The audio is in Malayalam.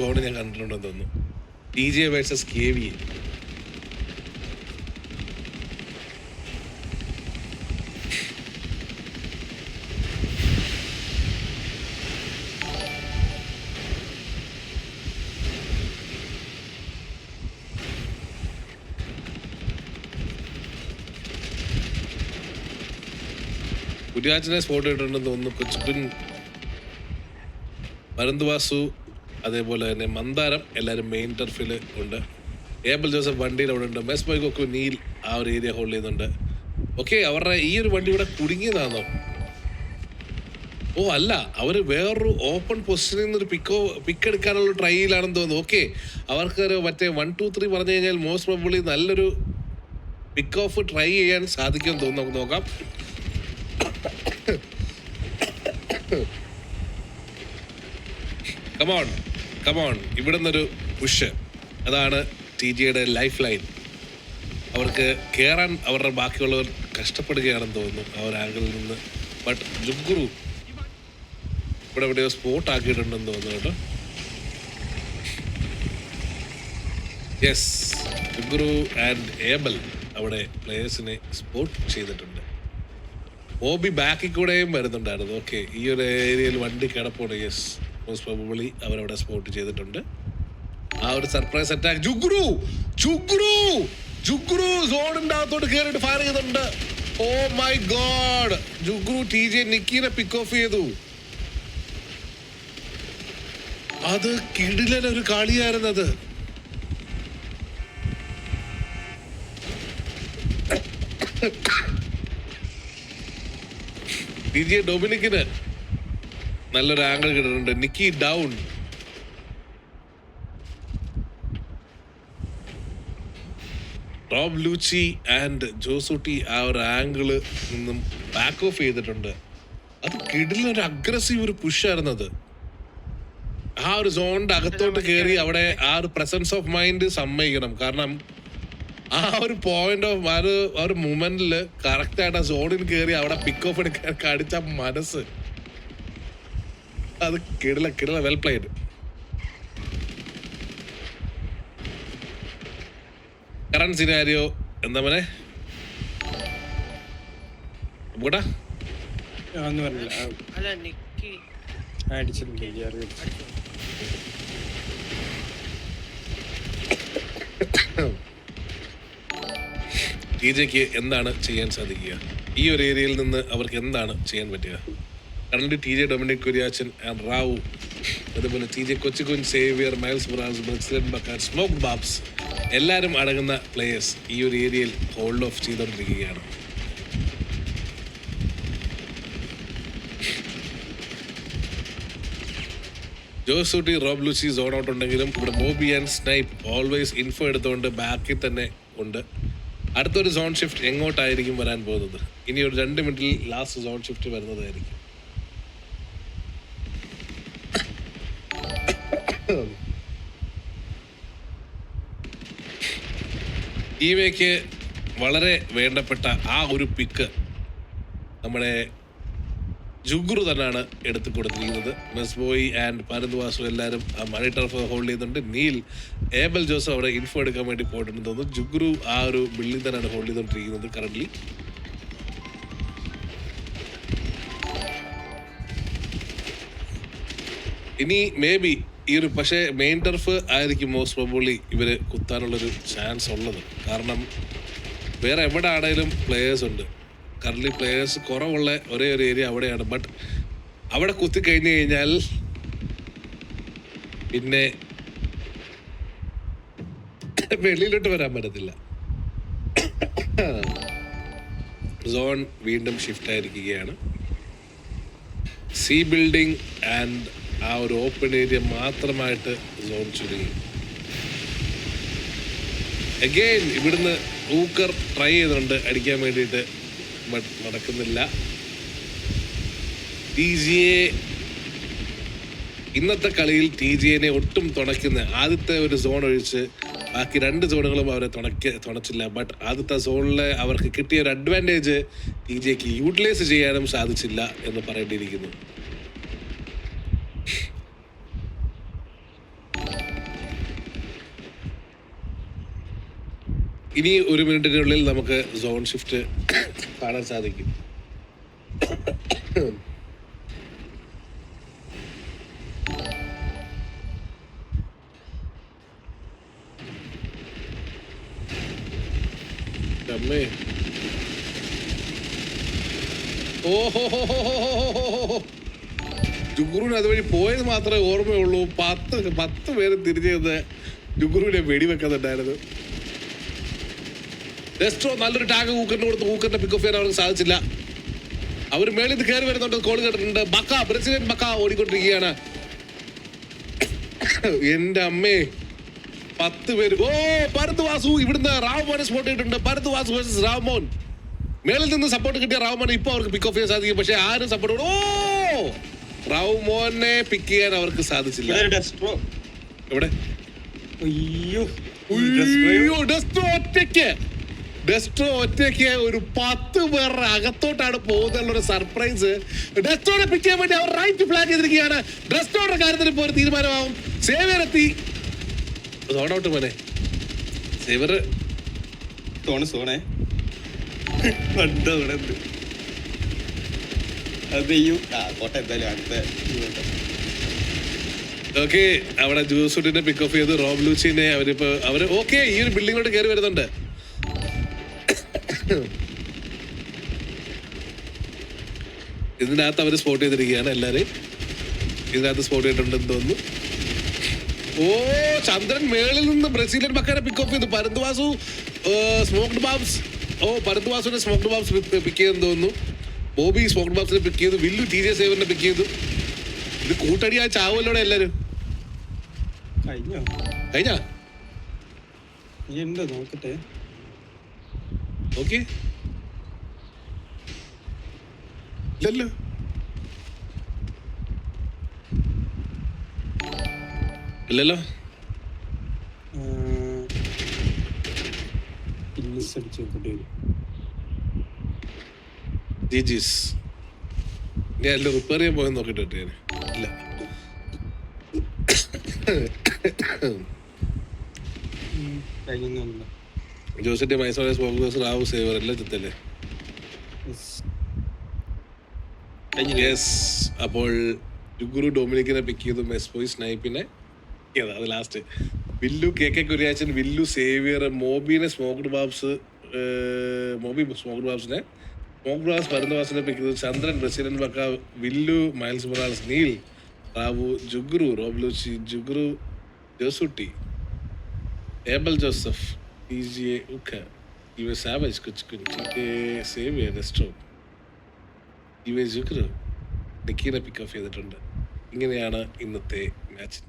സോൺ ഞാൻ കണ്ടിട്ടുണ്ടെന്ന് തോന്നുന്നു. TJ versus KVA. കുര്യാച്ചനെ സ്പോട്ട് ചെയ്തിട്ടുണ്ടെന്ന് തോന്നുന്നു. കൊച്ചുകുൻ, പരന്തുവാസു, അതേപോലെ തന്നെ മന്ദാരം എല്ലാവരും മെയിൻ ടർഫിൽ ഉണ്ട്. ഏബൽ ജോസഫ് വണ്ടിയിൽ അവിടെ ഉണ്ട്. മെസ് ബൈക്കൊക്കെ നീൽ ആ ഒരു ഏരിയ ഹോൾഡ് ചെയ്യുന്നുണ്ട്. ഓക്കെ, അവരുടെ ഈ ഒരു വണ്ടി ഇവിടെ കുടുങ്ങിയതാണോ? ഓ അല്ല, അവർ വേറൊരു ഓപ്പൺ പൊസിഷനിൽ നിന്ന് ഒരു പിക്ക് എടുക്കാനുള്ള ട്രൈയിലാണെന്ന് തോന്നുന്നു. ഓക്കെ, അവർക്കൊരു മറ്റേ 1, 2, 3 പറഞ്ഞു കഴിഞ്ഞാൽ മോസ്റ്റ് പ്രോബബ്ലി നല്ലൊരു പിക്ക് ഓഫ് ട്രൈ ചെയ്യാൻ സാധിക്കുമെന്ന് തോന്നുന്നു. നമുക്ക് നോക്കാം. കമോൺ ഇവിടെ നിന്നൊരു പുഷ്, അതാണ് TJയുടെ ലൈഫ് ലൈൻ. അവർക്ക് കയറാൻ അവരുടെ ബാക്കിയുള്ളവർ കഷ്ടപ്പെടുകയാണെന്ന് തോന്നുന്നു ആ ഒരു ആംഗിളിൽ നിന്ന്. ബട്ട് ജുഗ്ഗുറു ഇവിടെ എവിടെയോ സ്പോട്ട് ആക്കിയിട്ടുണ്ടെന്ന് തോന്നുന്നു കേട്ടോ. യെസ്, ജുഗ്ഗുറു ആൻഡ് ഏബൽ അവിടെ പ്ലേയേഴ്സിനെ സ്പോട്ട് ചെയ്തിട്ടുണ്ട്. ഓബി ബാക്കിൽ കൂടെയും വരുന്നുണ്ടായിരുന്നു. ഓക്കെ, ഈ ഒരു ഏരിയയിൽ വണ്ടി കിടപ്പുണ്ട്. യെസ്, മോസ്റ്റ് പ്രോബബ്ലി അവരവിടെ സ്പോട്ട് ചെയ്തിട്ടുണ്ട്. ആ ഒരു സർപ്രൈസ് അറ്റാക്ക്. ജുഗ്ഗുറു സോണിന്റെ അകത്തോട്ട് കയറിയിട്ട് ഫയർ ചെയ്തിട്ടുണ്ട്. ഓ മൈ ഗോഡ്, ജുഗ്ഗുറു TJ നിക്കിനെ പിക്ക് ഓഫ് ചെയ്തു. അത് കിടിലൊരു കളിയായിരുന്നത്. TJ ഡൊമിനിക്കിന് നല്ലൊരു ആംഗിൾ കിട്ടുന്നുണ്ട്. Nikki down. Rob Lucci and Josutty ആ ഒരു ആംഗിള് നിന്നും ബാക്ക് ഓഫ് ചെയ്തിട്ടുണ്ട്. അത് കിടിലൊരു അഗ്രസീവ് ഒരു പുഷായിരുന്നത്. ആ ഒരു സോണിന്റെ അകത്തോട്ട് കയറി അവിടെ ആ ഒരു പ്രസൻസ് ഓഫ് മൈൻഡ് സമ്മതിക്കണം. കാരണം ആ ഒരു പോയിന്റ് ഓഫ് ആ ഒരു മൊമെന്റില് കറക്റ്റ് ആയിട്ട് ആ സോണിൽ കയറി അവിടെ പിക്ക് ഓഫ് എടുക്കാൻ കാണിച്ച മനസ്സ്, അത് കിടില വെൽ പ്ലേഡ്. കറന്റ് സിനാരിയോ എന്താ മോനെ? കൂട്ടാ TJക്ക് എന്താണ് ചെയ്യാൻ സാധിക്കുക? ഈ ഒരു ഏരിയയിൽ നിന്ന് അവർക്ക് എന്താണ് ചെയ്യാൻ പറ്റുക? Current TJ Dominic Kuriachan and Rao, അതുപോലെ TJ കൊച്ചുകുൻ, സേവിയർ, മൈൽസ് ബ്രാസ്, ബ്രക്സ്ലൻ ബക്കാർ, സ്മോക്ക് ബാബ്സ് എല്ലാവരും അടങ്ങുന്ന പ്ലേയേഴ്സ് ഈ ഒരു ഏരിയയിൽ ഹോൾഡ് ഓഫ് ചെയ്തുകൊണ്ടിരിക്കുകയാണ്. Josutty, Rob Lucy zone out ഉണ്ടെങ്കിലും ഇവിടെ Mobi and Snipe always info എടുത്തുകൊണ്ട് ബാക്കിൽ തന്നെ ഉണ്ട്. അടുത്തൊരു സോൺ ഷിഫ്റ്റ് എങ്ങോട്ടായിരിക്കും വരാൻ പോകുന്നത്? ഇനി ഒരു 2 മിനിറ്റിൽ ലാസ്റ്റ് സോൺ ഷിഫ്റ്റ് വരുന്നതായിരിക്കും. ടീമേക്ക് വളരെ വേണ്ടപ്പെട്ട ആ ഒരു പിക്ക് നമ്മുടെ ജുഗ്ഗുറു തന്നെയാണ് എടുത്തു കൊടുത്തിരിക്കുന്നത്. മെസ്ബോയി ആൻഡ് പരന്തുവാസു എല്ലാവരും ആ മണി ടർഫ് ഹോൾഡ് ചെയ്യുന്നുണ്ട്. നീൽ, ഏബൽ ജോസഫ് അവിടെ ഇൻഫോ എടുക്കാൻ വേണ്ടി പോയിട്ടുണ്ടെന്ന് തോന്നുന്നു. ജുഗ്ഗുറു ആ ഒരു ബിൽഡിംഗ് തന്നെയാണ് ഹോൾഡ് ചെയ്തുകൊണ്ടിരിക്കുന്നത് കറന്റ്. ഇനി മേ ബി ഈ ഒരു പക്ഷേ മെയിൻ ടർഫ് ആയിരിക്കും മോസ്റ്റ് പ്രോബബ്ലി ഇവര് കുത്താനുള്ളൊരു ചാൻസ് ഉള്ളത്. കാരണം വേറെ എവിടെ ആണെങ്കിലും പ്ലേയേഴ്സ് ഉണ്ട്. കറന്റ് പ്ലേയേഴ്സ് കുറവുള്ള ഒരേ ഒരു ഏരിയ അവിടെയാണ്. ബട്ട് അവിടെ കുത്തി കഴിഞ്ഞു കഴിഞ്ഞാൽ പിന്നെ വെളിയിലോട്ട് വരാൻ പറ്റത്തില്ല. സോൺ വീണ്ടും ഷിഫ്റ്റ് ആയിരിക്കുകയാണ്. സി ബിൽഡിംഗ് ആൻഡ് ആ ഒരു ഓപ്പൺ ഏരിയ മാത്രമായിട്ട് സോൺ ചുരുങ്ങി. അഗെയിൻ ഇവിടുന്ന് ഊക്കർ ട്രൈ ചെയ്യുന്നുണ്ട് അടിക്കാൻ വേണ്ടിയിട്ട്, ബട്ട് നടക്കുന്നില്ല. TJയെ ഇന്നത്തെ കളിയിൽ TJനെ ഒട്ടും തുണയ്ക്കുന്ന ആദ്യത്തെ ഒരു സോൺ ഒഴിച്ച് ബാക്കി 2 സോണുകളും അവരെ തുണച്ചില്ല. ബട്ട് ആദ്യത്തെ സോണിൽ അവർക്ക് കിട്ടിയ ഒരു അഡ്വാൻറ്റേജ് TJക്ക് യൂട്ടിലൈസ് ചെയ്യാനും സാധിച്ചില്ല എന്ന് പറയേണ്ടിയിരിക്കുന്നു. ഇനി 1 മിനിറ്റിനുള്ളിൽ നമുക്ക് സോൺ ഷിഫ്റ്റ് കാണാൻ സാധിക്കും. അമ്മേ ഓഹോ ജുഗുറുവിന് അതുവഴി പോയത് മാത്രമേ ഓർമ്മയുള്ളൂ. 10 പേര് തിരിഞ്ഞു നിന്ന് ജുഗുറുവിനെ വെടിവെക്കുന്നുണ്ടായിരുന്നു. ഡെസ്ട്രോ നല്ലൊരു ടാഗ് കൂക്കറിന് കൊടുത്ത് കൂക്കറിന്റെ പിക്ക് ഓഫ് ചെയ്യാൻ അവർക്ക് സാധിച്ചില്ല. അവർ മേളിൽ നിന്ന് കയറി വരുന്നുണ്ട്. കോൾ കേട്ടിട്ടുണ്ട്. ബക്ക ബ്രസീലിയൻ ബക്ക ഓടിക്കൊണ്ടിരിക്കുകയാണ്. എന്റെ അമ്മേ 10 പേര്. ഓ ഭരത് വാസു ഇവിടുന്ന് റാവ്മോനെ സ്പോട്ട് ചെയ്തിട്ടുണ്ട്. ഭരത് വാസു വേഴ്സസ് റാവ്മോൻ. മേളിൽ നിന്ന് സപ്പോർട്ട് കിട്ടിയ റാവ്മോനെ ഇപ്പൊ അവർക്ക് പിക്ക് ഓഫ് ചെയ്യാൻ സാധിക്കും. പക്ഷെ ആരും സപ്പോർട്ട് ഓ റാവ്മോനെ പിക്ക് ചെയ്യാൻ അവർക്ക് സാധിച്ചില്ല. എവിടെ ഡെസ്ട്രോ ഒറ്റയ്ക്ക് ഒരു 10 പേരുടെ അകത്തോട്ടാണ് പോകുന്നുള്ള സർപ്രൈസ്. ഡെസ്ട്രോനെ പിക്ക് ചെയ്യാൻ വേണ്ടി അവർ റൈറ്റ് പ്ലാൻ ചെയ്തിരിക്കുകയാണ്. ഡെസ്ട്രോയുടെ കാര്യത്തിൽ ഇപ്പോൾ ഒരു തീരുമാനമാവും. സേവിയർ എത്തി. ഔട്ട് മോനെ സേവിയർ സോണേ ഓക്കെ അവിടെ ജൂസുട്ടിനെ പിക്ക് ഓഫ് ചെയ്ത് റോബ് ലൂച്ചിനെ അവര് ഓക്കെ ഈ ഒരു ബിൽഡിങ്ങിലോട്ട് കയറി വരുന്നുണ്ട്. ഇതിനകത്ത് അവര് സ്പോട്ട് ചെയ്തിരിക്കുകയാണ്. എല്ലാരെയും ഇതിനകത്ത് സ്പോട്ട് ചെയ്തിട്ടുണ്ടെന്ന് തോന്നുന്നു. ഓ ചന്ദ്രൻ മേളിൽ നിന്ന് ബ്രസീലിയൻ ബക്കനെ പിക്ക് ഓഫ് ചെയ്തു. പരന്തുവാസു സ്മോക്ഡ് ബാബ്സ്. ഓ പരന്തുവാസുവിനെ സ്മോക്ഡ് ബാബ്സ് പിക്ക് ചെയ്തെന്ന് തോന്നുന്നു. ബോബി സ്മോക്ഡ് ബാബ്സിനെ പിക്ക് ചെയ്തു. വില്ലു TJ സേവറിനെ പിക്ക് ചെയ്തു. ഇത് കൂട്ടടിയാ ചാവല്ലോടെ എല്ലാരും. കഴിഞ്ഞാ നോക്കട്ടെ. ഓക്കെ ഇല്ലല്ലോ. ഇല്ലല്ലോ ജിജിസ് ഞാൻ എല്ലാം റിപ്പയർ ചെയ്യാൻ പോയെന്ന് നോക്കിട്ട് ഞാൻ ഇല്ല. ജോസിന്റെ മൈസൂർ സ്പോർട്സ് റാവു സേവർ എല്ലാം ചെത്തല്ലേ. യെസ് അപ്പോൾ ജുഗുറു ഡൊമിനിക്കിനെ പിക്ക് ചെയ്തു. മെസ്പോയി സ്നൈപ്പിനെ അത് ലാസ്റ്റ്. വില്ലു KK കുര്യാച്ചൻ, വില്ലു സേവിയർ, മോബിനെ സ്മോക്ഡ് ബാബ്സ്, മോബി സ്മോക്ഡ് ബാബ്സിനെ, സ്മോക്ഡ് ബാബ്സ് പരന്തവാസിനെ പിക്ക് ചെയ്തു. ചന്ദ്രൻ ബ്രസീലിയൻ ബക്ക, വില്ലു മൈൽസ് മൊറാൾസ്, നീൽ റാവു, ജുഗുറു റോബ്ലൂച്ചി, ജുഗുറു ജോസുട്ടി, ഏബൽ ജോസഫ്, TJ ഉക്ക, സാവേജ് കുച്ച് സേവിയർ ഡെസ്ട്രോ, ജുഗുറു നിക്കീനെ പിക്ക് ഓഫ് ചെയ്തിട്ടുണ്ട്. ഇങ്ങനെയാണ് ഇന്നത്തെ മാച്ച്.